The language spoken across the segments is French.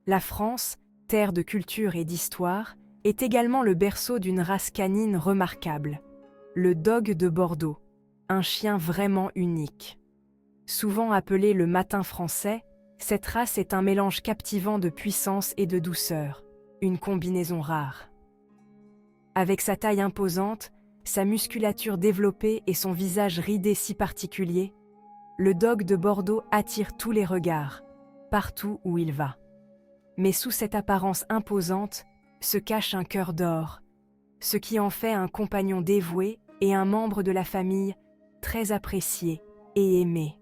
La France, terre de culture et d'histoire, est également le berceau d'une race canine remarquable, le Dog de Bordeaux, un chien vraiment unique. Souvent appelé le matin français, cette race est un mélange captivant de puissance et de douceur, une combinaison rare. Avec sa taille imposante, sa musculature développée et son visage ridé si particulier, le Dog de Bordeaux attire tous les regards, partout où il va. Mais sous cette apparence imposante se cache un cœur d'or, ce qui en fait un compagnon dévoué et un membre de la famille très apprécié et aimé.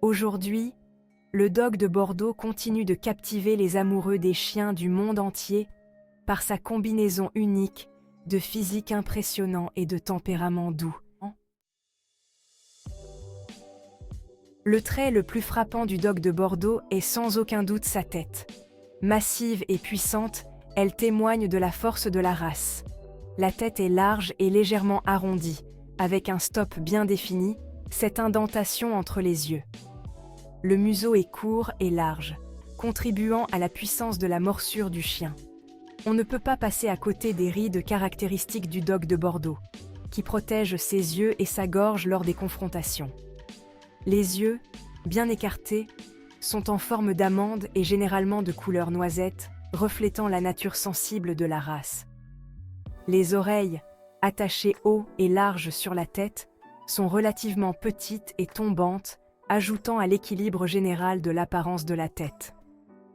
Aujourd'hui, le Dog de Bordeaux continue de captiver les amoureux des chiens du monde entier par sa combinaison unique de physique impressionnant et de tempérament doux. Le trait le plus frappant du Dog de Bordeaux est sans aucun doute sa tête. Massive et puissante, elle témoigne de la force de la race. La tête est large et légèrement arrondie, avec un stop bien défini, cette indentation entre les yeux. Le museau est court et large, contribuant à la puissance de la morsure du chien. On ne peut pas passer à côté des rides caractéristiques du Dog de Bordeaux, qui protègent ses yeux et sa gorge lors des confrontations. Les yeux, bien écartés, sont en forme d'amande et généralement de couleur noisette, reflétant la nature sensible de la race. Les oreilles, attachées haut et larges sur la tête, sont relativement petites et tombantes, ajoutant à l'équilibre général de l'apparence de la tête.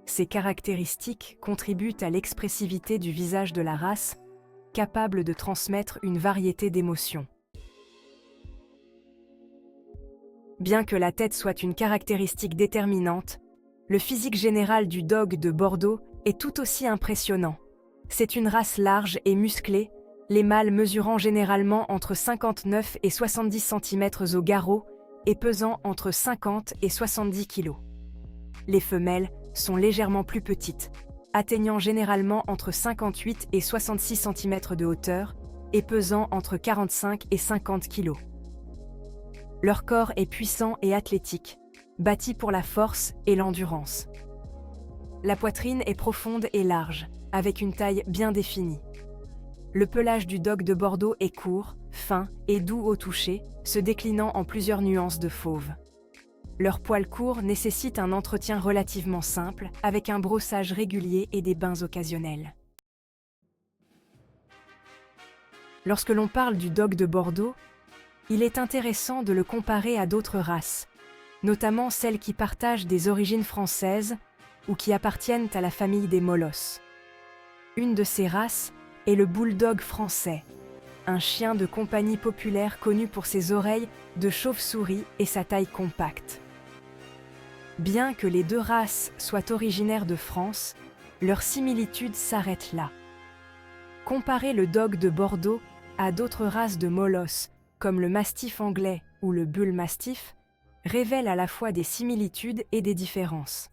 Ces caractéristiques contribuent à l'expressivité du visage de la race, capable de transmettre une variété d'émotions. Bien que la tête soit une caractéristique déterminante, le physique général du Dog de Bordeaux est tout aussi impressionnant. C'est une race large et musclée, les mâles mesurant généralement entre 59 et 70 cm au garrot et pesant entre 50 et 70 kg. Les femelles sont légèrement plus petites, atteignant généralement entre 58 et 66 cm de hauteur et pesant entre 45 et 50 kg. Leur corps est puissant et athlétique, bâti pour la force et l'endurance. La poitrine est profonde et large, avec une taille bien définie. Le pelage du Dog de Bordeaux est court, fin et doux au toucher, se déclinant en plusieurs nuances de fauve. Leurs poils courts nécessitent un entretien relativement simple, avec un brossage régulier et des bains occasionnels. Lorsque l'on parle du Dog de Bordeaux, il est intéressant de le comparer à d'autres races, notamment celles qui partagent des origines françaises ou qui appartiennent à la famille des molosses. Une de ces races est le Bulldog français, un chien de compagnie populaire connu pour ses oreilles de chauve-souris et sa taille compacte. Bien que les deux races soient originaires de France, leur similitude s'arrête là. Comparer le Dog de Bordeaux à d'autres races de molosses, comme le mastif anglais ou le bull mastiff, révèle à la fois des similitudes et des différences.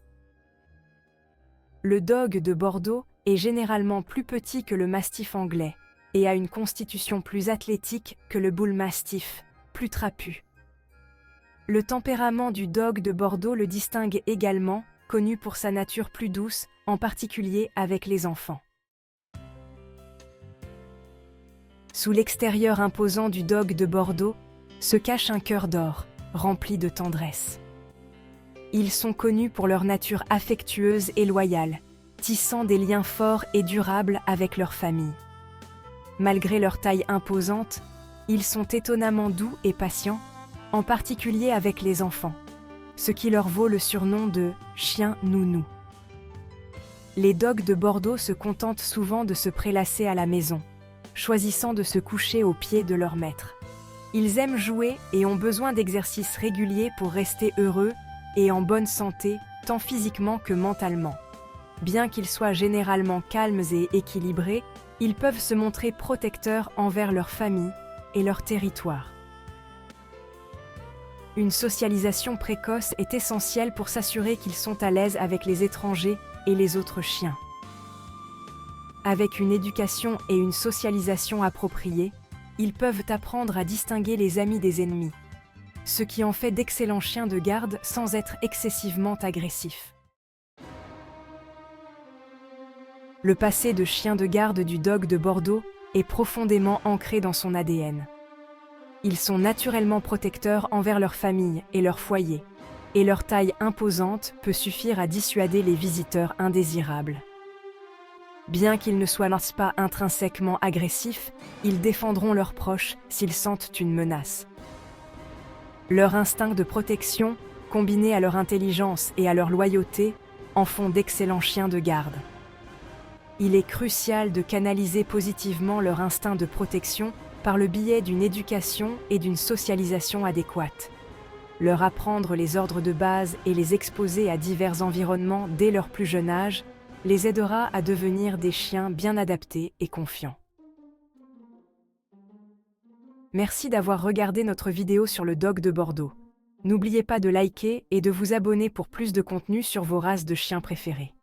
Le Dog de Bordeaux est généralement plus petit que le mastif anglais et a une constitution plus athlétique que le bull mastiff, plus trapu. Le tempérament du Dog de Bordeaux le distingue également, connu pour sa nature plus douce, en particulier avec les enfants. Sous l'extérieur imposant du Dog de Bordeaux se cache un cœur d'or, rempli de tendresse. Ils sont connus pour leur nature affectueuse et loyale, tissant des liens forts et durables avec leur famille. Malgré leur taille imposante, ils sont étonnamment doux et patients, en particulier avec les enfants, ce qui leur vaut le surnom de « chien nounou ». Les Dogs de Bordeaux se contentent souvent de se prélasser à la maison, choisissant de se coucher aux pieds de leur maître. Ils aiment jouer et ont besoin d'exercices réguliers pour rester heureux et en bonne santé, tant physiquement que mentalement. Bien qu'ils soient généralement calmes et équilibrés, ils peuvent se montrer protecteurs envers leur famille et leur territoire. Une socialisation précoce est essentielle pour s'assurer qu'ils sont à l'aise avec les étrangers et les autres chiens. Avec une éducation et une socialisation appropriées, ils peuvent apprendre à distinguer les amis des ennemis, ce qui en fait d'excellents chiens de garde sans être excessivement agressifs. Le passé de chien de garde du dog de Bordeaux est profondément ancré dans son ADN. Ils sont naturellement protecteurs envers leur famille et leur foyer, et leur taille imposante peut suffire à dissuader les visiteurs indésirables. Bien qu'ils ne soient pas intrinsèquement agressifs, ils défendront leurs proches s'ils sentent une menace. Leur instinct de protection, combiné à leur intelligence et à leur loyauté, en font d'excellents chiens de garde. Il est crucial de canaliser positivement leur instinct de protection par le biais d'une éducation et d'une socialisation adéquates. Leur apprendre les ordres de base et les exposer à divers environnements dès leur plus jeune âge les aidera à devenir des chiens bien adaptés et confiants. Merci d'avoir regardé notre vidéo sur le dog de Bordeaux. N'oubliez pas de liker et de vous abonner pour plus de contenu sur vos races de chiens préférés.